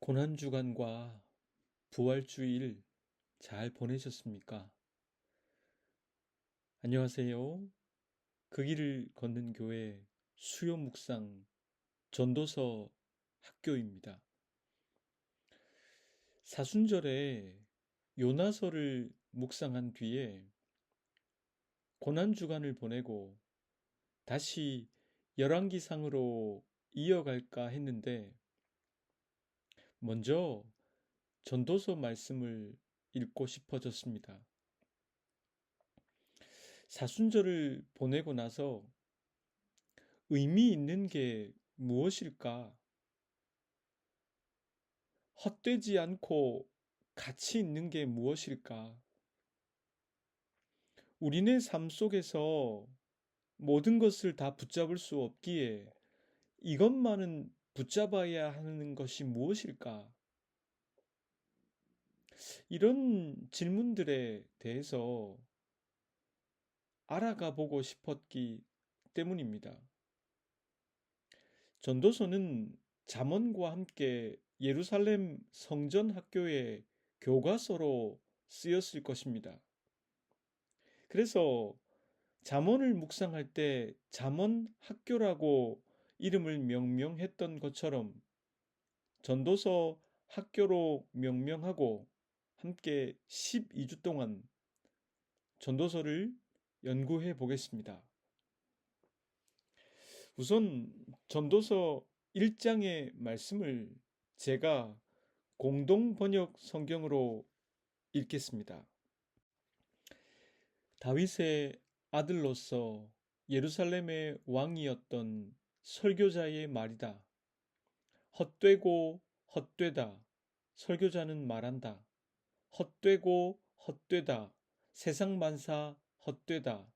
고난주간과 부활주일 잘 보내셨습니까? 안녕하세요. 그 길을 걷는 교회 수요 묵상 전도서 학교입니다. 사순절에 요나서를 묵상한 뒤에 고난주간을 보내고 다시 열왕기상으로 이어갈까 했는데 먼저 전도서 말씀을 읽고 싶어졌습니다. 사순절을 보내고 나서 의미 있는 게 무엇일까? 헛되지 않고 가치 있는 게 무엇일까? 우리네 삶 속에서 모든 것을 다 붙잡을 수 없기에 이것만은 붙잡아야 하는 것이 무엇일까? 이런 질문들에 대해서 알아가 보고 싶었기 때문입니다. 전도서는 잠언과 함께 예루살렘 성전 학교의 교과서로 쓰였을 것입니다. 그래서 잠언을 묵상할 때 잠언 학교라고 이름을 명명했던 것처럼 전도서 학교로 명명하고 함께 12주 동안 전도서를 연구해 보겠습니다. 우선 전도서 1장의 말씀을 제가 공동 번역 성경으로 읽겠습니다. 다윗의 아들로서 예루살렘의 왕이었던 설교자의 말이다. 헛되고 헛되다. 설교자는 말한다. 헛되고 헛되다. 세상 만사 헛되다.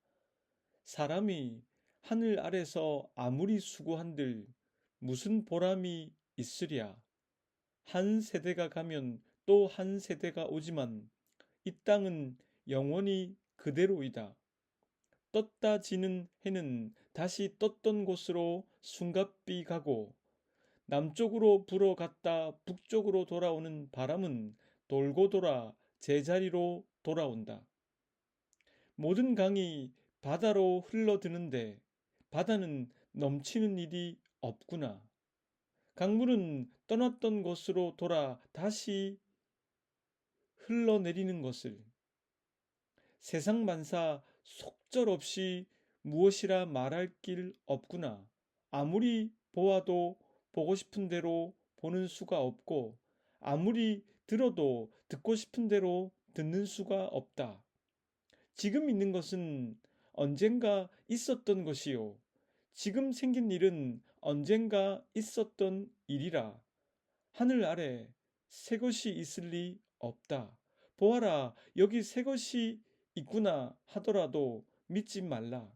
사람이 하늘 아래서 아무리 수고한들 무슨 보람이 있으랴. 한 세대가 가면 또 한 세대가 오지만 이 땅은 영원히 그대로이다. 떴다 지는 해는 다시 떴던 곳으로 숨가삐 가고 남쪽으로 불어갔다 북쪽으로 돌아오는 바람은 돌고 돌아 제자리로 돌아온다. 모든 강이 바다로 흘러드는데 바다는 넘치는 일이 없구나. 강물은 떠났던 곳으로 돌아 다시 흘러내리는 것을 세상 만사 속절없이 무엇이라 말할 길 없구나. 아무리 보아도 보고 싶은 대로 보는 수가 없고 아무리 들어도 듣고 싶은 대로 듣는 수가 없다. 지금 있는 것은 언젠가 있었던 것이요. 지금 생긴 일은 언젠가 있었던 일이라. 하늘 아래 새 것이 있을 리 없다. 보아라, 여기 새 것이 있구나 하더라도 믿지 말라.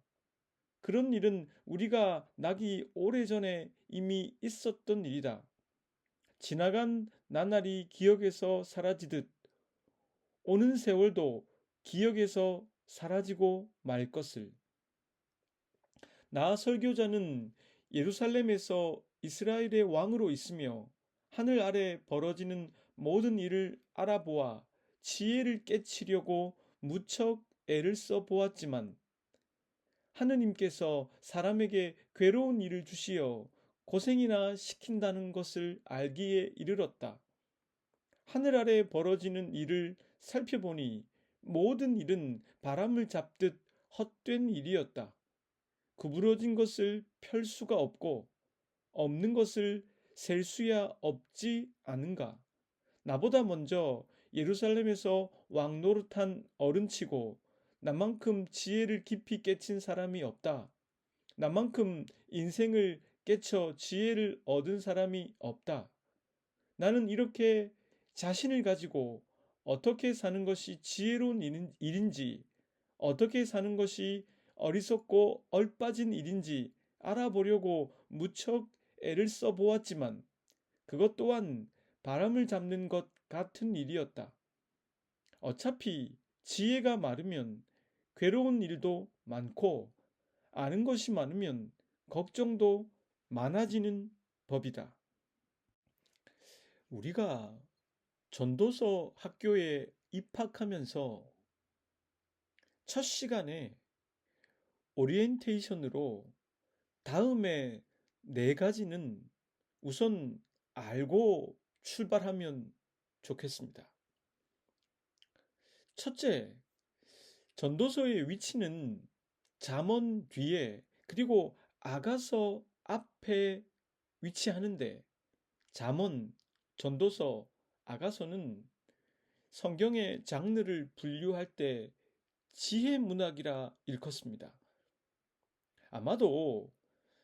그런 일은 우리가 나기 오래전에 이미 있었던 일이다. 지나간 나날이 기억에서 사라지듯 오는 세월도 기억에서 사라지고 말 것을. 나 설교자는 예루살렘에서 이스라엘의 왕으로 있으며 하늘 아래 벌어지는 모든 일을 알아보아 지혜를 깨치려고 무척 애를 써 보았지만 하느님께서 사람에게 괴로운 일을 주시어 고생이나 시킨다는 것을 알기에 이르렀다. 하늘 아래 벌어지는 일을 살펴보니 모든 일은 바람을 잡듯 헛된 일이었다. 구부러진 것을 펼 수가 없고 없는 것을 셀 수야 없지 않은가. 나보다 먼저 예루살렘에서 왕 노릇한 어른치고 나만큼 지혜를 깊이 깨친 사람이 없다. 나만큼 인생을 깨쳐 지혜를 얻은 사람이 없다. 나는 이렇게 자신을 가지고 어떻게 사는 것이 지혜로운 일인지, 어떻게 사는 것이 어리석고 얼빠진 일인지 알아보려고 무척 애를 써보았지만 그것 또한 바람을 잡는 것 같은 일이었다. 어차피 지혜가 많으면 괴로운 일도 많고 아는 것이 많으면 걱정도 많아지는 법이다. 우리가 전도서 학교에 입학하면서 첫 시간에 오리엔테이션으로 다음에 네 가지는 우선 알고 출발하면 좋겠습니다. 첫째, 전도서의 위치는 잠언 뒤에 그리고 아가서 앞에 위치하는데 잠언, 전도서, 아가서는 성경의 장르를 분류할 때 지혜 문학이라 일컫습니다. 아마도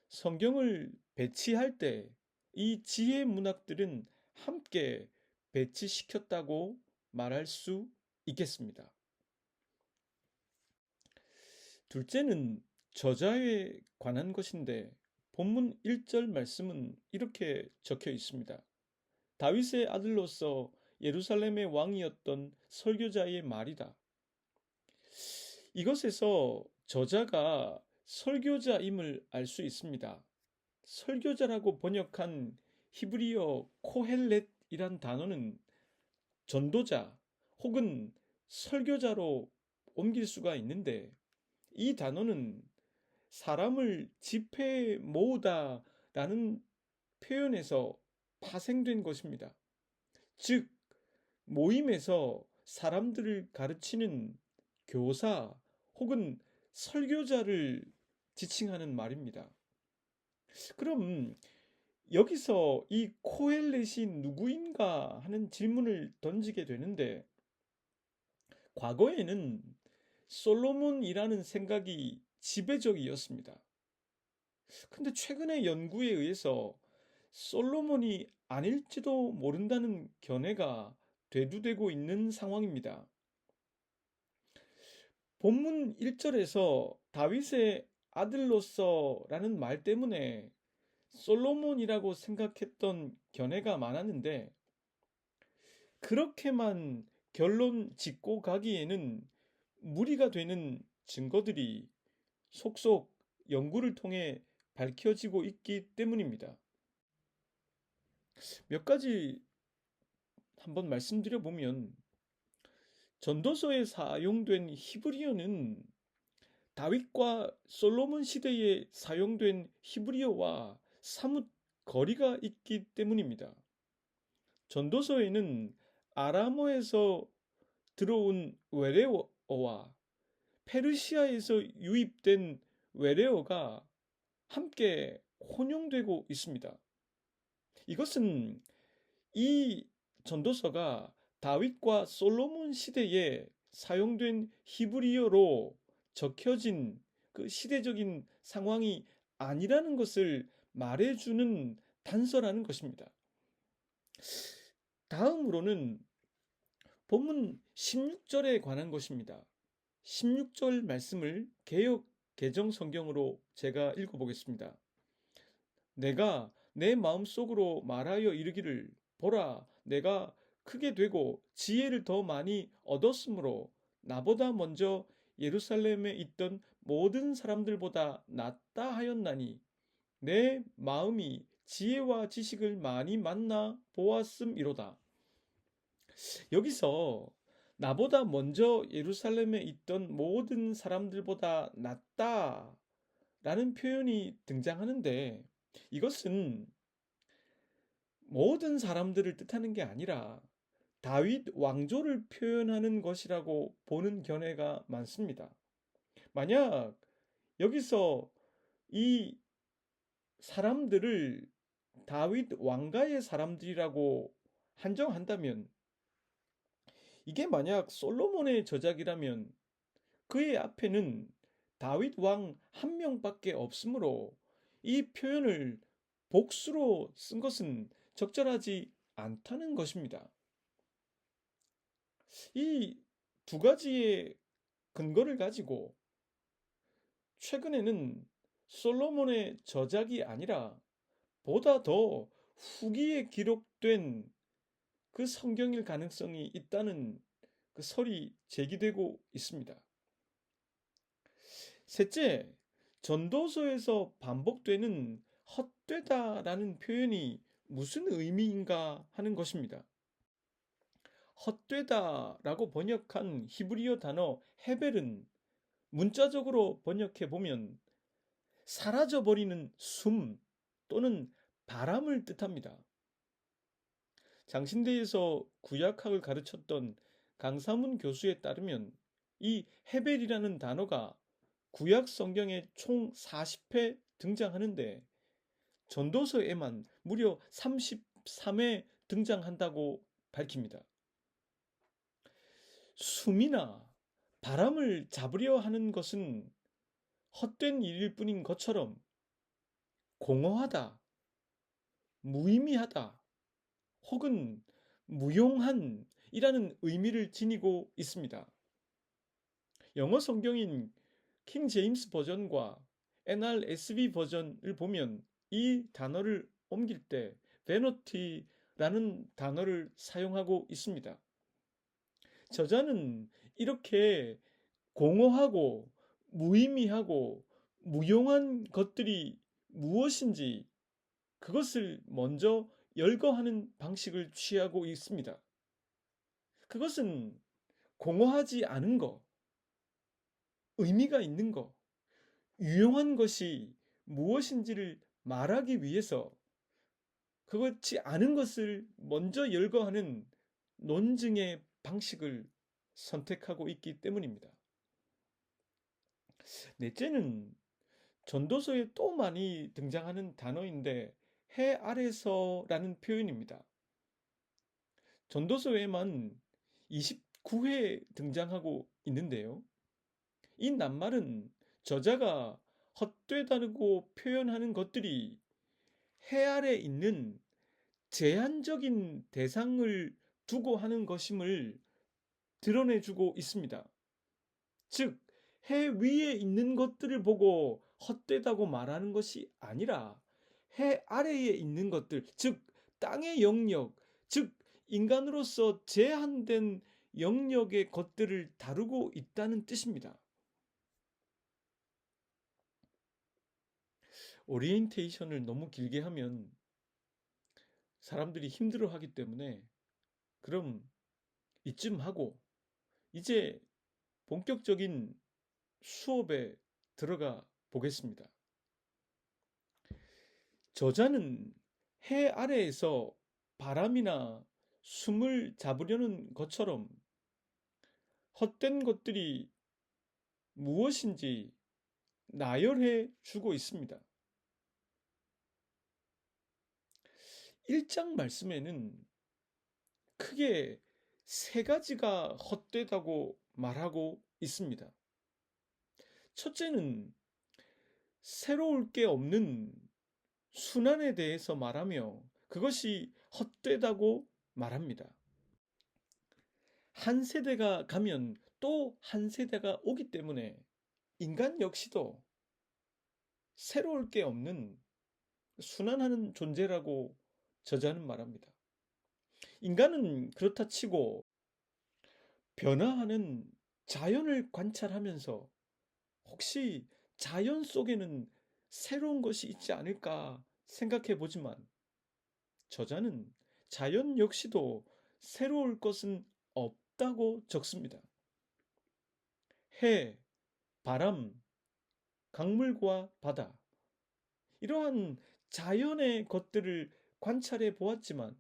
성경을 배치할 때 이 지혜 문학들은 함께 배치시켰다고 말할 수 있겠습니다. 둘째는 저자에 관한 것인데 본문 1절 말씀은 이렇게 적혀 있습니다. 다윗의 아들로서 예루살렘의 왕이었던 설교자의 말이다. 이것에서 저자가 설교자임을 알 수 있습니다. 설교자라고 번역한 히브리어 코헬렛이란 단어는 전도자 혹은 설교자로 옮길 수가 있는데 이 단어는 사람을 집회에 모으다 라는 표현에서 파생된 것입니다. 즉, 모임에서 사람들을 가르치는 교사 혹은 설교자를 지칭하는 말입니다. 그럼 여기서 이 코헬렛이 누구인가 하는 질문을 던지게 되는데 과거에는 솔로몬이라는 생각이 지배적이었습니다. 근데 최근의 연구에 의해서 솔로몬이 아닐지도 모른다는 견해가 대두되고 있는 상황입니다. 본문 1절에서 다윗의 아들로서라는 말 때문에 솔로몬이라고 생각했던 견해가 많았는데 그렇게만 결론 짓고 가기에는 무리가 되는 증거들이 속속 연구를 통해 밝혀지고 있기 때문입니다. 몇 가지 한번 말씀드려 보면 전도서에 사용된 히브리어는 다윗과 솔로몬 시대에 사용된 히브리어와 사뭇 거리가 있기 때문입니다. 전도서에는 아람어에서 들어온 외래어와 페르시아에서 유입된 외래어가 함께 혼용되고 있습니다. 이것은 이 전도서가 다윗과 솔로몬 시대에 사용된 히브리어로 적혀진 그 시대적인 상황이 아니라는 것을 말해주는 단서라는 것입니다. 다음으로는 본문 16절에 관한 것입니다. 16절 말씀을 개역 개정 성경으로 제가 읽어보겠습니다. 내가 내 마음속으로 말하여 이르기를 보라 내가 크게 되고 지혜를 더 많이 얻었으므로 나보다 먼저 예루살렘에 있던 모든 사람들보다 낫다 하였나니 내 마음이 지혜와 지식을 많이 만나 보았음이로다. 여기서 나보다 먼저 예루살렘에 있던 모든 사람들보다 낫다 라는 표현이 등장하는데 이것은 모든 사람들을 뜻하는 게 아니라 다윗 왕조를 표현하는 것이라고 보는 견해가 많습니다. 만약 여기서 이 사람들을 다윗 왕가의 사람들이라고 한정한다면 이게 만약 솔로몬의 저작이라면 그의 앞에는 다윗 왕 한 명밖에 없으므로 이 표현을 복수로 쓴 것은 적절하지 않다는 것입니다. 이 두 가지의 근거를 가지고 최근에는 솔로몬의 저작이 아니라 보다 더 후기에 기록된 그 성경일 가능성이 있다는 그 설이 제기되고 있습니다. 셋째, 전도서에서 반복되는 헛되다라는 표현이 무슨 의미인가 하는 것입니다. 헛되다라고 번역한 히브리어 단어 헤벨은 문자적으로 번역해 보면 사라져버리는 숨 또는 바람을 뜻합니다. 장신대에서 구약학을 가르쳤던 강사문 교수에 따르면 이 헤벨이라는 단어가 구약 성경에 총 40회 등장하는데 전도서에만 무려 33회 등장한다고 밝힙니다. 숨이나 바람을 잡으려 하는 것은 헛된 일일 뿐인 것처럼 공허하다, 무의미하다, 혹은 무용한 이라는 의미를 지니고 있습니다. 영어 성경인 킹 제임스 버전과 NRSV 버전을 보면 이 단어를 옮길 때 vanity라는 단어를 사용하고 있습니다. 저자는 이렇게 공허하고 무의미하고 무용한 것들이 무엇인지 그것을 먼저 열거하는 방식을 취하고 있습니다. 그것은 공허하지 않은 것, 의미가 있는 것, 유용한 것이 무엇인지를 말하기 위해서 그렇지 않은 것을 먼저 열거하는 논증의 방식을 선택하고 있기 때문입니다. 넷째는 전도서에 또 많이 등장하는 단어인데 해 아래서라는 표현입니다. 전도서에만 29회 등장하고 있는데요. 이 낱말은 저자가 헛되다고 표현하는 것들이 해 아래 있는 제한적인 대상을 두고 하는 것임을 드러내주고 있습니다. 즉, 해 위에 있는 것들을 보고 헛되다고 말하는 것이 아니라 해 아래에 있는 것들, 즉 땅의 영역, 즉 인간으로서 제한된 영역의 것들을 다루고 있다는 뜻입니다. 오리엔테이션을 너무 길게 하면 사람들이 힘들어하기 때문에 그럼 이쯤 하고 이제 본격적인 수업에 들어가 보겠습니다. 저자는 해 아래에서 바람이나 숨을 잡으려는 것처럼 헛된 것들이 무엇인지 나열해 주고 있습니다. 1장 말씀에는 크게 세 가지가 헛되다고 말하고 있습니다. 첫째는 새로울 게 없는 순환에 대해서 말하며 그것이 헛되다고 말합니다. 한 세대가 가면 또 한 세대가 오기 때문에 인간 역시도 새로울 게 없는 순환하는 존재라고 저자는 말합니다. 인간은 그렇다 치고 변화하는 자연을 관찰하면서 혹시 자연 속에는 새로운 것이 있지 않을까 생각해 보지만 저자는 자연 역시도 새로울 것은 없다고 적습니다. 해, 바람, 강물과 바다 이러한 자연의 것들을 관찰해 보았지만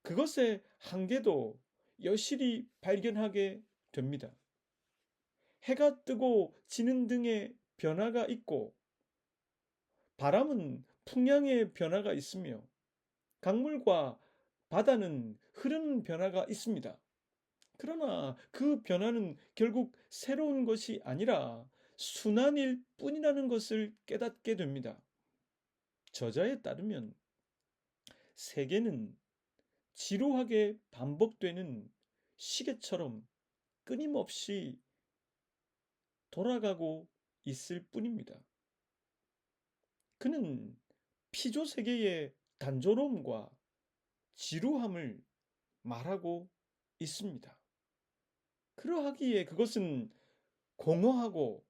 그것의 한계도 여실히 발견하게 됩니다. 해가 뜨고 지는 등의 변화가 있고 바람은 풍향의 변화가 있으며 강물과 바다는 흐르는 변화가 있습니다. 그러나 그 변화는 결국 새로운 것이 아니라 순환일 뿐이라는 것을 깨닫게 됩니다. 저자에 따르면 세계는 지루하게 반복되는 시계처럼 끊임없이 돌아가고 있을 뿐입니다. 그는 피조 세계의 단조로움과 지루함을 말하고 있습니다. 그러하기에 그것은 공허하고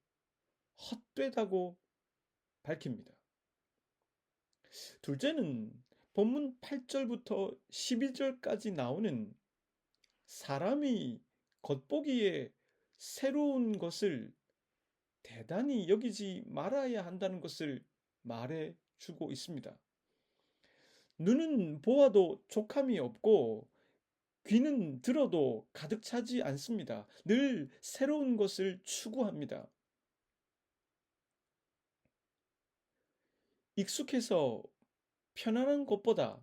헛되다고 밝힙니다. 둘째는 본문 8절부터 12절까지 나오는 사람이 겉보기에 새로운 것을 대단히 여기지 말아야 한다는 것을 말해 주고 있습니다. 눈은 보아도 족함이 없고 귀는 들어도 가득 차지 않습니다. 늘 새로운 것을 추구합니다. 익숙해서 편안한 것보다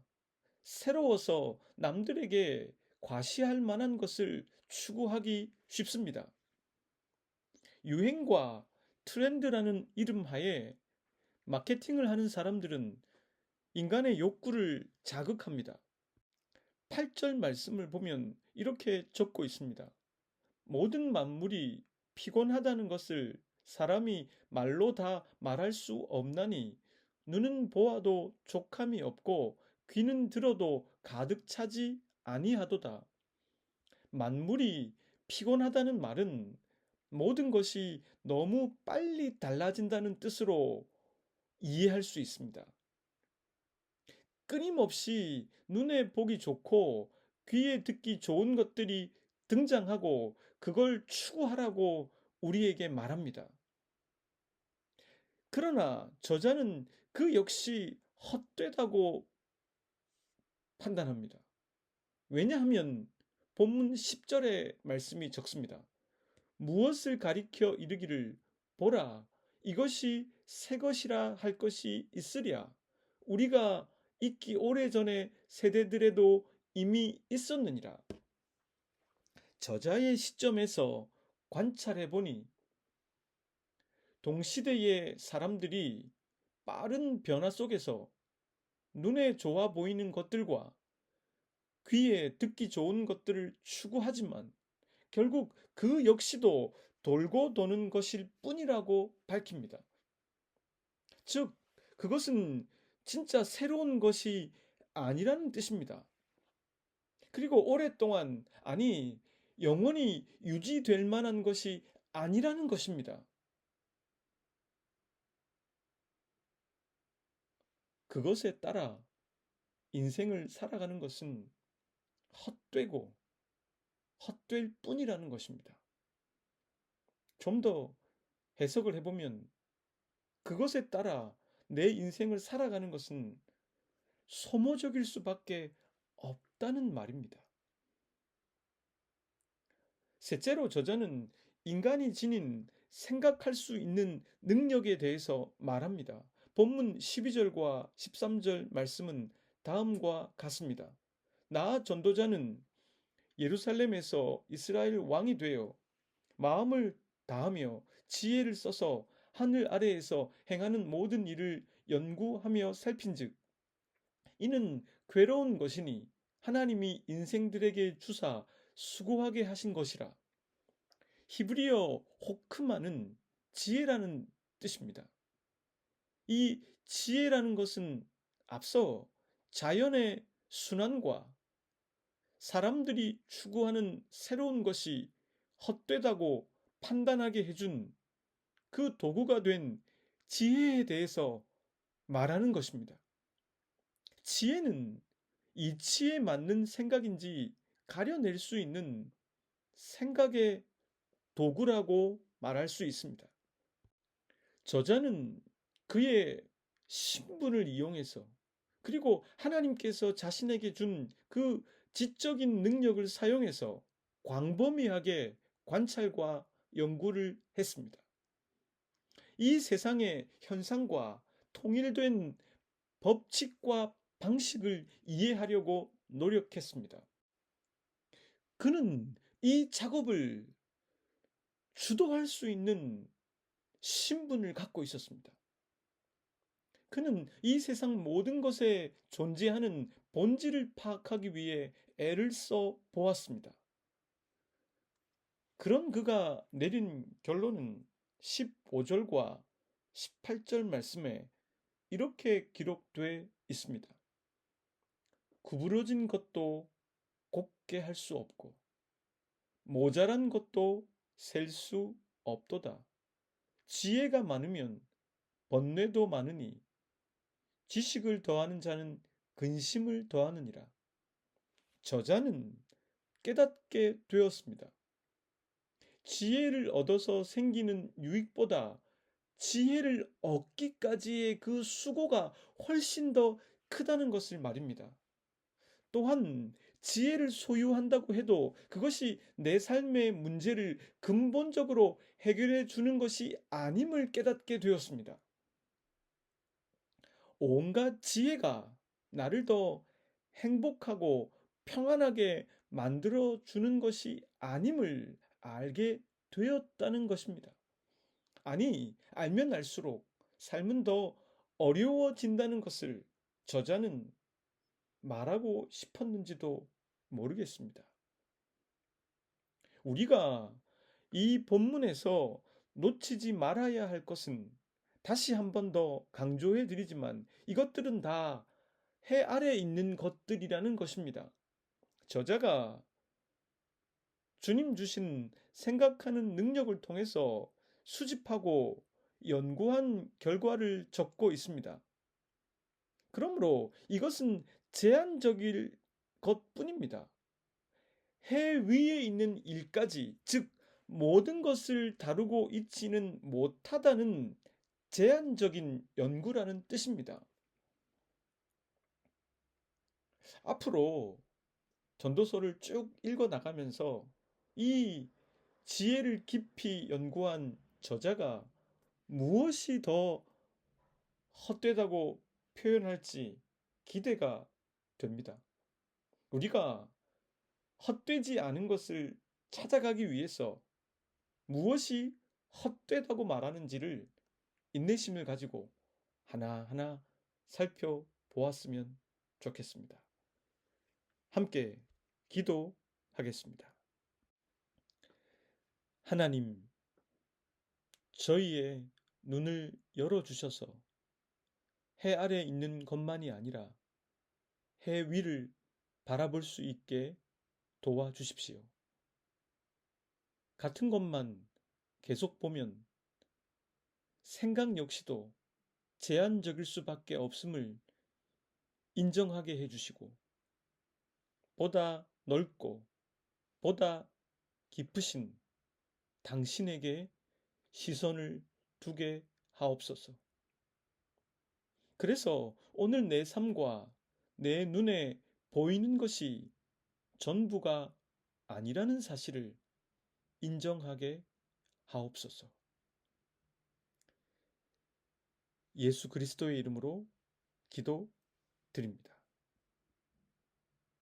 새로워서 남들에게 과시할 만한 것을 추구하기 쉽습니다. 유행과 트렌드라는 이름 하에 마케팅을 하는 사람들은 인간의 욕구를 자극합니다. 8절 말씀을 보면 이렇게 적고 있습니다. 모든 만물이 피곤하다는 것을 사람이 말로 다 말할 수 없나니 눈은 보아도 족함이 없고 귀는 들어도 가득 차지 아니하도다. 만물이 피곤하다는 말은 모든 것이 너무 빨리 달라진다는 뜻으로 이해할 수 있습니다. 끊임없이 눈에 보기 좋고 귀에 듣기 좋은 것들이 등장하고 그걸 추구하라고 우리에게 말합니다. 그러나 저자는 그 역시 헛되다고 판단합니다. 왜냐하면 본문 10절의 말씀이 적습니다. 무엇을 가리켜 이르기를 보라 이것이 새 것이라 할 것이 있으랴 우리가 있기 오래전의 세대들에도 이미 있었느니라. 저자의 시점에서 관찰해 보니 동시대의 사람들이 빠른 변화 속에서 눈에 좋아 보이는 것들과 귀에 듣기 좋은 것들을 추구하지만 결국 그 역시도 돌고 도는 것일 뿐이라고 밝힙니다. 즉, 그것은 진짜 새로운 것이 아니라는 뜻입니다. 그리고 오랫동안, 아니, 영원히 유지될 만한 것이 아니라는 것입니다. 그것에 따라 인생을 살아가는 것은 헛되고 헛될 뿐이라는 것입니다. 좀 더 해석을 해보면 그것에 따라 내 인생을 살아가는 것은 소모적일 수밖에 없다는 말입니다. 셋째로 저자는 인간이 지닌 생각할 수 있는 능력에 대해서 말합니다. 본문 12절과 13절 말씀은 다음과 같습니다. 나 전도자는 예루살렘에서 이스라엘 왕이 되어 마음을 다하며 지혜를 써서 하늘 아래에서 행하는 모든 일을 연구하며 살핀즉 이는 괴로운 것이니 하나님이 인생들에게 주사 수고하게 하신 것이라. 히브리어 호크마는 지혜라는 뜻입니다. 이 지혜라는 것은 앞서 자연의 순환과 사람들이 추구하는 새로운 것이 헛되다고 판단하게 해준 그 도구가 된 지혜에 대해서 말하는 것입니다. 지혜는 이치에 맞는 생각인지 가려낼 수 있는 생각의 도구라고 말할 수 있습니다. 저자는 그의 신분을 이용해서 그리고 하나님께서 자신에게 준 그 지적인 능력을 사용해서 광범위하게 관찰과 연구를 했습니다. 이 세상의 현상과 통일된 법칙과 방식을 이해하려고 노력했습니다. 그는 이 작업을 주도할 수 있는 신분을 갖고 있었습니다. 그는 이 세상 모든 것에 존재하는 본질을 파악하기 위해 애를 써 보았습니다. 그런 그가 내린 결론은 15절과 18절 말씀에 이렇게 기록되어 있습니다. 구부러진 것도 곱게 할 수 없고 모자란 것도 셀 수 없도다. 지혜가 많으면 번뇌도 많으니 지식을 더하는 자는 근심을 더하느니라. 저자는 깨닫게 되었습니다. 지혜를 얻어서 생기는 유익보다 지혜를 얻기까지의 그 수고가 훨씬 더 크다는 것을 말입니다. 또한 지혜를 소유한다고 해도 그것이 내 삶의 문제를 근본적으로 해결해 주는 것이 아님을 깨닫게 되었습니다. 온갖 지혜가 나를 더 행복하고 평안하게 만들어 주는 것이 아님을 알게 되었다는 것입니다. 아니, 알면 알수록 삶은 더 어려워진다는 것을 저자는 말하고 싶었는지도 모르겠습니다. 우리가 이 본문에서 놓치지 말아야 할 것은 다시 한 번 더 강조해 드리지만 이것들은 다 해 아래에 있는 것들이라는 것입니다. 저자가 주님 주신 생각하는 능력을 통해서 수집하고 연구한 결과를 적고 있습니다. 그러므로 이것은 제한적일 것뿐입니다. 해 위에 있는 일까지, 즉 모든 것을 다루고 있지는 못하다는 제한적인 연구라는 뜻입니다. 앞으로 전도서를 쭉 읽어 나가면서 이 지혜를 깊이 연구한 저자가 무엇이 더 헛되다고 표현할지 기대가 됩니다. 우리가 헛되지 않은 것을 찾아가기 위해서 무엇이 헛되다고 말하는지를 인내심을 가지고 하나하나 살펴보았으면 좋겠습니다. 함께 기도하겠습니다. 하나님, 저희의 눈을 열어주셔서 해 아래 있는 것만이 아니라 해 위를 바라볼 수 있게 도와주십시오. 같은 것만 계속 보면 생각 역시도 제한적일 수밖에 없음을 인정하게 해주시고 보다 넓고 보다 깊으신 당신에게 시선을 두게 하옵소서. 그래서 오늘 내 삶과 내 눈에 보이는 것이 전부가 아니라는 사실을 인정하게 하옵소서. 예수 그리스도의 이름으로 기도드립니다.